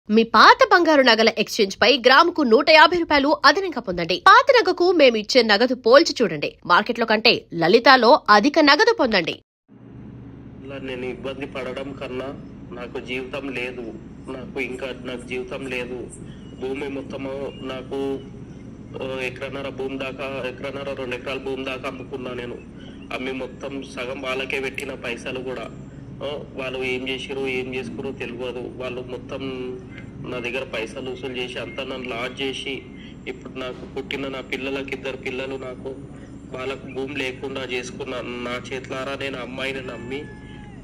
మీ పాత బంగారు నగల ఎక్స్చేంజ్ పై గ్రాముకు 150 రూపాయలు అదనంగా పొందండి. పాత నగకు మేము ఇచ్చే నగదు పోల్చి చూడండి. మార్కెట్లో కంటే లలితాలో అధిక నగదు పొందండి. నేను ఇబ్బంది పడడం కన్నా నాకు జీవితం లేదు, నాకు జీవితం లేదు. భూమి మొత్తము నాకు ఎకరన్నర భూమి దాకా, ఎకరన్నర 2 ఎకరాల భూమి దాకా అమ్ముకున్నా. నేను అమ్మి మొత్తం సగం వాళ్ళకే పెట్టిన పైసలు కూడా వాళ్ళు ఏం చేసిరో ఏం చేసుకురో తెలియదు. వాళ్ళు మొత్తం నా దగ్గర పైసలు వసూలు చేసి అంతా నన్ను లాజ్ చేసి, ఇప్పుడు నాకు పుట్టిన నా పిల్లలకి 2 పిల్లలు నాకు వాళ్ళకు భూమి లేకుండా చేసుకున్నా. నా చేతులారా నేను అమ్మాయిని నమ్మి,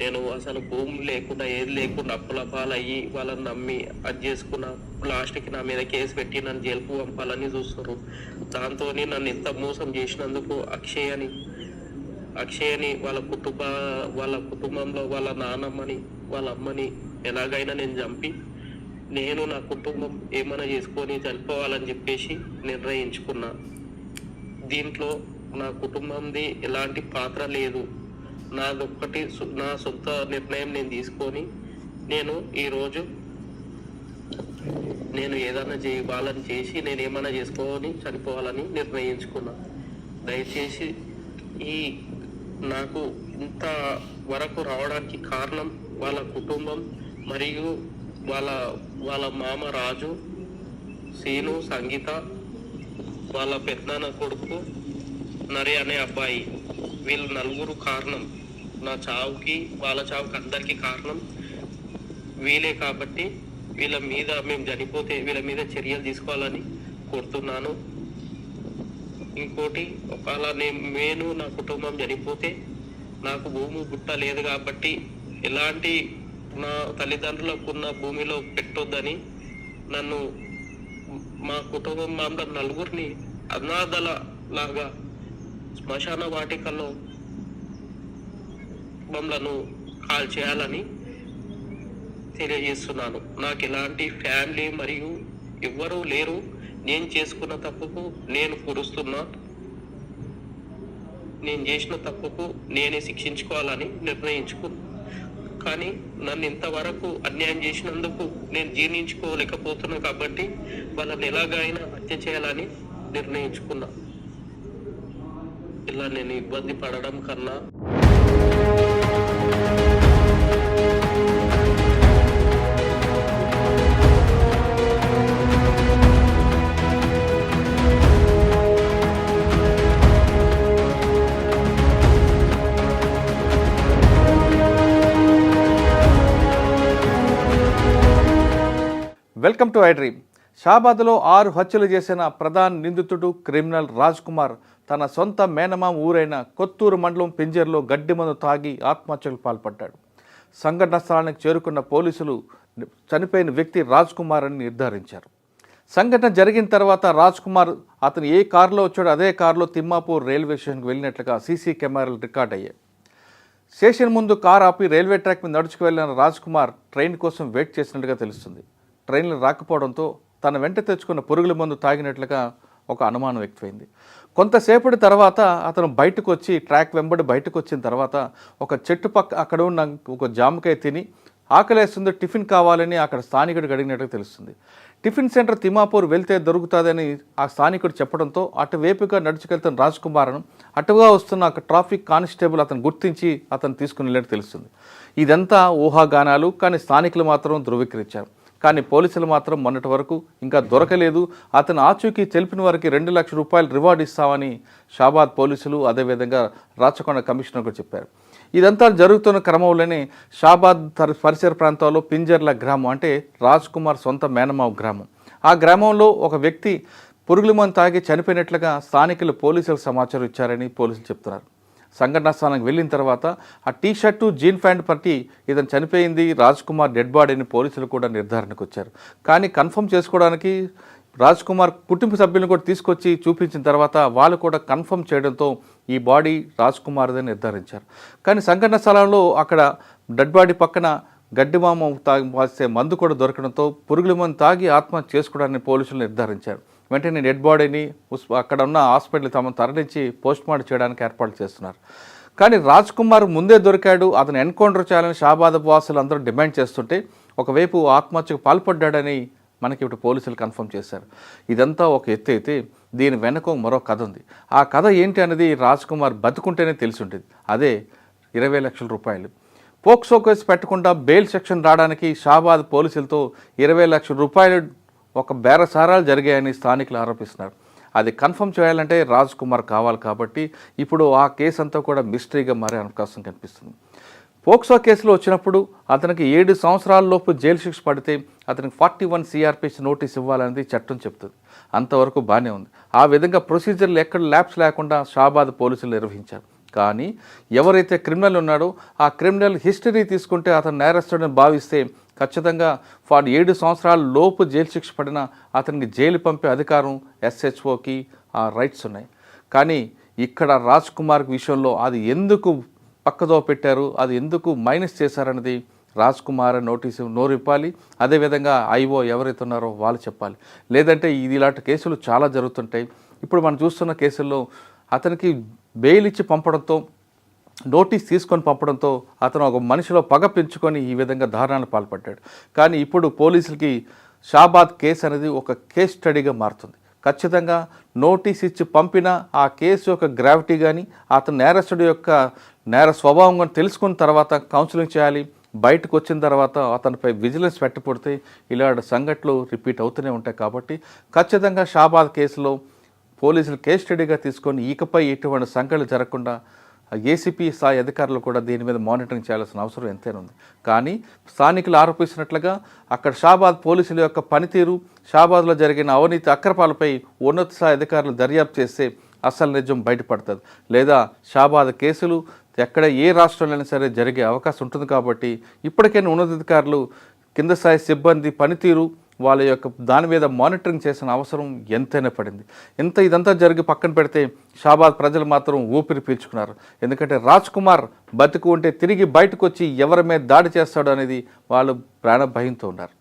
నేను అసలు భూమి లేకుండా ఏది లేకుండా అప్పుల పాలయ్యి వాళ్ళని నమ్మి అది చేసుకున్నా. లాస్ట్కి నా మీద కేసు పెట్టి నన్ను జైలుకు పంపాలని చూస్తారు. దాంతో నన్ను ఎంత మోసం చేసినందుకు అక్షయని వాళ్ళ కుటుంబంలో వాళ్ళ నాన్నమ్మని వాళ్ళ అమ్మని ఎలాగైనా నేను చంపి నేను నా కుటుంబం ఏమైనా చేసుకొని చనిపోవాలని చెప్పేసి నిర్ణయించుకున్నా. దీంట్లో నా కుటుంబంది ఎలాంటి పాత్ర లేదు. నాదొక్కటి నా సొంత నిర్ణయం నేను తీసుకొని ఈరోజు నేను ఏదైనా వాళ్ళని చేసి నేను ఏమైనా చేసుకొని చనిపోవాలని నిర్ణయించుకున్నా. దయచేసి నాకు ఇంత వరకు రావడానికి కారణం వాళ్ళ కుటుంబం మరియు వాళ్ళ మామ రాజు, సీను, సంగీత, వాళ్ళ పెద్దనాన్న కొడుకు నరి అనే అబ్బాయి. వీళ్ళు 4 కారణం నా చావుకి, వాళ్ళ చావుకి అందరికీ కారణం వీలే. కాబట్టి వీళ్ళ మీద మేము చనిపోతే వీళ్ళ మీద చర్యలు తీసుకోవాలని కోరుతున్నాను. ఇంకోటి, ఒకవేళ నేను నా కుటుంబం చనిపోతే నాకు భూమి గుట్ట లేదు కాబట్టి ఎలాంటి నా తల్లిదండ్రులకు ఉన్న భూమిలో పెట్టొద్దని నన్ను మా కుటుంబం అందరు 4 అనాథల లాగా శ్మశాన వాటికల్లో మమ్మలను కాల్ చేయాలని తెలియజేస్తున్నాను. నాకు ఎలాంటి ఫ్యామిలీ మరియు ఎవ్వరూ లేరు. నేను చేసుకున్న తప్పుకు నేను కురుస్తున్నా. నేను చేసిన తప్పుకు నేనే శిక్షించుకోవాలని నిర్ణయించుకున్నా. కానీ నన్ను ఇంతవరకు అన్యాయం చేసినందుకు నేను జీర్ణించుకోలేకపోతున్నా. కాబట్టి వాళ్ళని ఎలాగైనా హత్య చేయాలని నిర్ణయించుకున్నా. ఇలా నేను ఇబ్బంది పడడం కన్నా వెల్కమ్ టు ఐ డ్రీమ్. షాబాద్లో 6 హత్యలు చేసిన ప్రధాన నిందితుడు క్రిమినల్ రాజ్ కుమార్ తన సొంత మేనమామ ఊరైన కొత్తూరు మండలం పింజర్లో గడ్డి మందు తాగి ఆత్మహత్యకు పాల్పడ్డాడు. సంఘటన స్థలానికి చేరుకున్న పోలీసులు చనిపోయిన వ్యక్తి రాజ్ కుమార్ అని నిర్ధారించారు. సంఘటన జరిగిన తర్వాత రాజ్ కుమార్ అతను ఏ కారులో వచ్చాడో అదే కారులో తిమ్మాపూర్ రైల్వే స్టేషన్కి వెళ్ళినట్లుగా సీసీ కెమెరాలు రికార్డ్ అయ్యాయి. స్టేషన్ ముందు కారు ఆపి రైల్వే ట్రాక్ మీద నడుచుకు వెళ్ళిన రాజ్ కుమార్ ట్రైన్ కోసం వెయిట్ చేసినట్టుగా తెలుస్తుంది. ట్రైన్లు రాకపోవడంతో తన వెంట తెచ్చుకున్న పురుగుల మందు తాగినట్లుగా ఒక అనుమానం వ్యక్తమైంది. కొంతసేపటి తర్వాత అతను బయటకు వచ్చి ట్రాక్ వెంబడి బయటకు వచ్చిన తర్వాత ఒక చెట్టు పక్క అక్కడ ఉన్న ఒక జామకాయ తిని ఆకలేస్తుంది, టిఫిన్ కావాలని అక్కడ స్థానికుడికి అడిగినట్టుగా తెలుస్తుంది. టిఫిన్ సెంటర్ తిమ్మాపూర్ వెళ్తే దొరుకుతుందని ఆ స్థానికుడు చెప్పడంతో అటువైపుగా నడుచుకెళ్తున్న రాజ్ కుమార్ను అటుగా వస్తున్న ట్రాఫిక్ కానిస్టేబుల్ అతను గుర్తించి అతను తీసుకుని వెళ్ళినట్టు తెలుస్తుంది. ఇదంతా ఊహాగానాలు, కానీ స్థానికులు మాత్రం ధృవీకరించారు. కానీ పోలీసులు మాత్రం మొన్నటి వరకు ఇంకా దొరకలేదు. అతను ఆచూకీ తెలిపిన వారికి 2 లక్షల రూపాయలు రివార్డు ఇస్తామని షాబాద్ పోలీసులు అదేవిధంగా రాచకొండ కమిషనర్ కూడా చెప్పారు. ఇదంతా జరుగుతున్న క్రమంలోనే షాబాద్ పరిసర ప్రాంతాల్లో పింజర్ల గ్రామం, అంటే రాజ్ కుమార్ సొంత మేనమావ గ్రామం, ఆ గ్రామంలో ఒక వ్యక్తి పురుగుల మందు తాగి చనిపోయినట్లుగా స్థానికులు పోలీసులకు సమాచారం ఇచ్చారని పోలీసులు చెప్తున్నారు. సంఘటనా స్థానానికి వెళ్ళిన తర్వాత ఆ టీ షర్టు జీన్ ప్యాంట్ పట్టి ఇతను చనిపోయింది రాజ్ కుమార్ డెడ్ బాడీని పోలీసులు కూడా నిర్ధారణకు వచ్చారు. కానీ కన్ఫర్మ్ చేసుకోవడానికి రాజ్ కుమార్ కుటుంబ సభ్యులను కూడా తీసుకొచ్చి చూపించిన తర్వాత వాళ్ళు కూడా కన్ఫర్మ్ చేయడంతో ఈ బాడీ రాజ్ కుమార్దని నిర్ధారించారు. కానీ సంఘటన స్థలంలో అక్కడ డెడ్ బాడీ పక్కన గడ్డిమామ తాగి మందు కూడా దొరకడంతో పురుగుల మందు తాగి ఆత్మహత్య చేసుకోవడాన్ని పోలీసులు నిర్ధారించారు. వెంటనే డెడ్ బాడీని అక్కడ ఉన్న హాస్పిటల్ తరలించి పోస్ట్మార్టం చేయడానికి ఏర్పాట్లు చేస్తున్నారు. కానీ రాజ్ కుమార్ ముందే దొరికాడు, అతను ఎన్కౌంటర్ చేయాలని షాబాద్ వాసులు అందరూ డిమాండ్ చేస్తుంటే ఒకవైపు ఆత్మహత్యకు పాల్పడ్డాడని మనకి ఇప్పుడు పోలీసులు కన్ఫర్మ్ చేశారు. ఇదంతా ఒక ఎత్తు అయితే దీని వెనక మరో కథ ఉంది. ఆ కథ ఏంటి అనేది రాజ్ కుమార్ బతుకుంటేనే తెలిసి ఉంటుంది. అదే 20 లక్షల రూపాయలు. పోక్సో కేసు పెట్టకుండా బెయిల్ సెక్షన్ రావడానికి షాబాద్ పోలీసులతో 20 లక్షల రూపాయలు ఒక బేరసారాలు జరిగాయని స్థానికులు ఆరోపిస్తున్నారు. అది కన్ఫర్మ్ చేయాలంటే రాజ్ కుమార్ కావాలి కాబట్టి ఇప్పుడు ఆ కేసు అంతా కూడా మిస్టరీగా మారే అవకాశం కనిపిస్తుంది. పోక్సో కేసులో వచ్చినప్పుడు అతనికి 7 సంవత్సరాల లోపు జైలు శిక్ష పడితే అతనికి 41 CRPC నోటీస్ ఇవ్వాలనేది చట్టం చెప్తుంది. అంతవరకు బాగానే ఉంది. ఆ విధంగా ప్రొసీజర్లు ఎక్కడ ల్యాప్స్ లేకుండా షాబాద్ పోలీసులు నిర్వహించారు. కానీ ఎవరైతే క్రిమినల్ ఉన్నాడో ఆ క్రిమినల్ హిస్టరీ తీసుకుంటే అతను నేరస్తుడని భావిస్తే ఖచ్చితంగా 7 సంవత్సరాల లోపు జైలు శిక్ష పడిన అతనికి జైలు పంపే అధికారం SHOకి ఆ రైట్స్ ఉన్నాయి. కానీ ఇక్కడ రాజ్ కుమార్ విషయంలో అది ఎందుకు పక్కదో పెట్టారు, అది ఎందుకు మైనస్ చేశారన్నది రాజ్ కుమార్ నోటీసు నోరిప్పాలి. అదేవిధంగా IO ఎవరైతే ఉన్నారో వాళ్ళు చెప్పాలి. లేదంటే ఇలాంటి కేసులు చాలా జరుగుతుంటాయి. ఇప్పుడు మనం చూస్తున్న కేసుల్లో అతనికి బెయిల్ ఇచ్చి పంపడంతో, నోటీస్ తీసుకొని పంపడంతో అతను ఒక మనిషిలో పగ పెంచుకొని ఈ విధంగా దారుణాలకు పాల్పడ్డాడు. కానీ ఇప్పుడు పోలీసులకి షాబాద్ కేసు అనేది ఒక కేస్ స్టడీగా మారుతుంది. ఖచ్చితంగా నోటీస్ ఇచ్చి పంపిన ఆ కేసు యొక్క గ్రావిటీ కానీ అతను నేరస్తుడి యొక్క నేర స్వభావం కానీ తెలుసుకున్న తర్వాత కౌన్సిలింగ్ చేయాలి. బయటకు వచ్చిన తర్వాత అతనిపై విజిలెన్స్ పెట్టబడితే ఇలాంటి సంఘటనలు రిపీట్ అవుతూనే ఉంటాయి. కాబట్టి ఖచ్చితంగా షాబాద్ కేసులో పోలీసులు కేస్ స్టడీగా తీసుకొని ఇకపై ఎటువంటి సంఘటనలు జరగకుండా ACP స్థాయి అధికారులు కూడా దీని మీద మానిటరింగ్ చేయాల్సిన అవసరం ఎంతైనా ఉంది. కానీ స్థానికులు ఆరోపిస్తున్నట్లుగా అక్కడ షాబాద్ పోలీసుల యొక్క పనితీరు, షాబాద్లో జరిగిన అవినీతి అక్రమాలపై ఉన్నత స్థాయి అధికారులు దర్యాప్తు చేస్తే అసలు నిజం బయటపడుతుంది. లేదా షాబాద్ కేసులు ఎక్కడ ఏ రాష్ట్రంలో సరే జరిగే అవకాశం ఉంటుంది. కాబట్టి ఇప్పటికైనా ఉన్నతాధికారులు కింద స్థాయి సిబ్బంది పనితీరు వాళ్ళ యొక్క దాని మీద మానిటరింగ్ చేసిన అవసరం ఎంతైనా పడింది. ఇదంతా జరిగి పక్కన పెడితే షాబాద్ ప్రజలు మాత్రం ఊపిరి పీల్చుకున్నారు. ఎందుకంటే రాజ్ కుమార్ బతుకు ఉంటే తిరిగి బయటకు వచ్చి ఎవరి మీద దాడి చేస్తాడో అనేది వాళ్ళు ప్రాణ భయంతో ఉన్నారు.